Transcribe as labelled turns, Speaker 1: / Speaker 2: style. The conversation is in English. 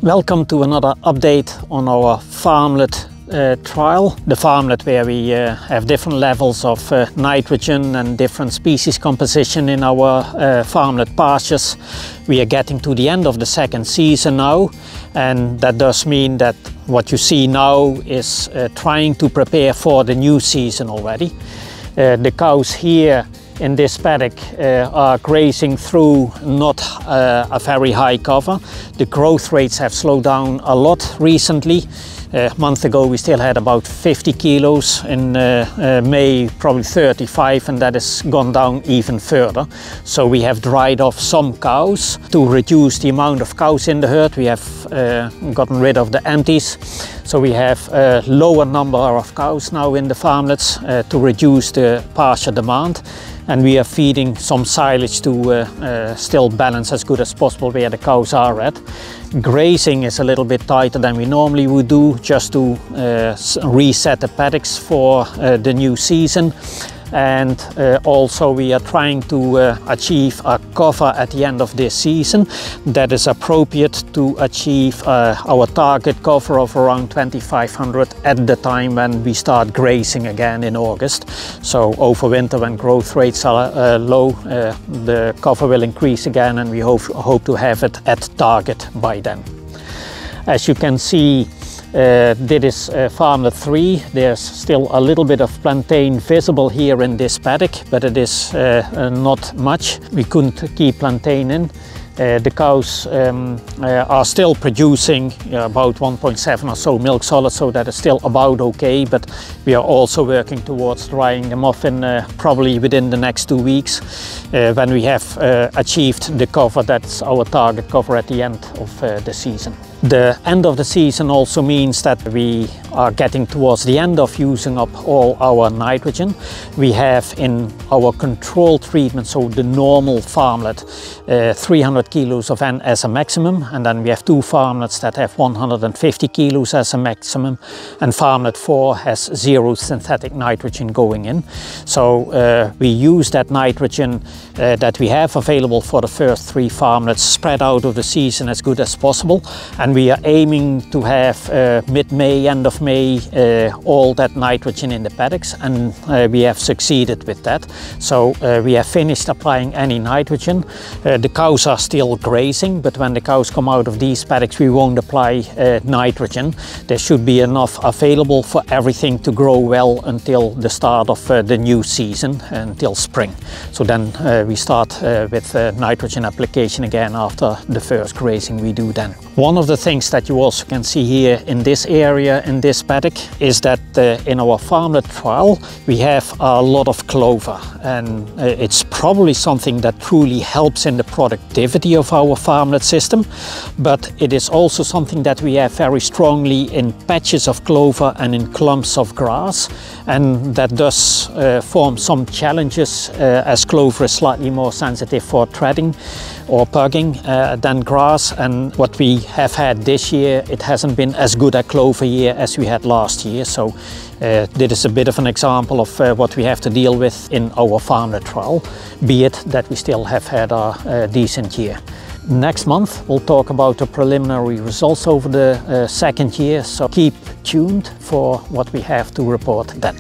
Speaker 1: Welcome to another update on our farmlet trial. The farmlet where we have different levels of nitrogen and different species composition in our farmlet pastures. We are getting to the end of the second season now, and that does mean that what you see now is trying to prepare for the new season already. The cows here in this paddock are grazing through not a very high cover. The growth rates have slowed down a lot recently. A month ago we still had about 50 kilos, in May probably 35, and that has gone down even further. So we have dried off some cows to reduce the amount of cows in the herd. We have gotten rid of the empties. So we have a lower number of cows now in the farmlets to reduce the pasture demand. And we are feeding some silage to still balance as good as possible where the cows are at. Grazing is a little bit tighter than we normally would do, just to reset the paddocks for the new season. And also we are trying to achieve a cover at the end of this season that is appropriate to achieve our target cover of around 2,500 at the time when we start grazing again in August. So over winter, when growth rates are low, the cover will increase again, and we hope to have it at target by then. As you can see, this is farmlet 3. There's still a little bit of plantain visible here in this paddock, but it is not much. We couldn't keep plantain in. The cows are still producing about 1.7 or so milk solids, so that is still about okay, but we are also working towards drying them off in probably within the next 2 weeks, when we have achieved the cover. That's our target cover at the end of the season. The end of the season also means that we are getting towards the end of using up all our nitrogen. We have in our control treatment, so the normal farmlet, 300 kilos of N as a maximum, and then we have 2 farmlets that have 150 kilos as a maximum, and farmlet 4 has 0 synthetic nitrogen going in. So we use that nitrogen that we have available for the first 3 farmlets spread out of the season as good as possible, and we are aiming to have mid-May, end of May, all that nitrogen in the paddocks, and we have succeeded with that. So we have finished applying any nitrogen. The cows are still grazing, but when the cows come out of these paddocks we won't apply nitrogen. There should be enough available for everything to grow well until the start of the new season, until spring. So then we start with nitrogen application again after the first grazing we do then. One of the things that you also can see here in this area, in this paddock, is that in our farmlet trial we have a lot of clover, and it's probably something that truly helps in the productivity of our farmlet system, but it is also something that we have very strongly in patches of clover and in clumps of grass, and that does form some challenges as clover is slightly more sensitive for treading or pugging than grass. And what we have had this year, it hasn't been as good a clover year as we had last year. So this is a bit of an example of what we have to deal with in our farmlet trial, be it that we still have had a decent year. Next month we'll talk about the preliminary results over the second year, so keep tuned for what we have to report then.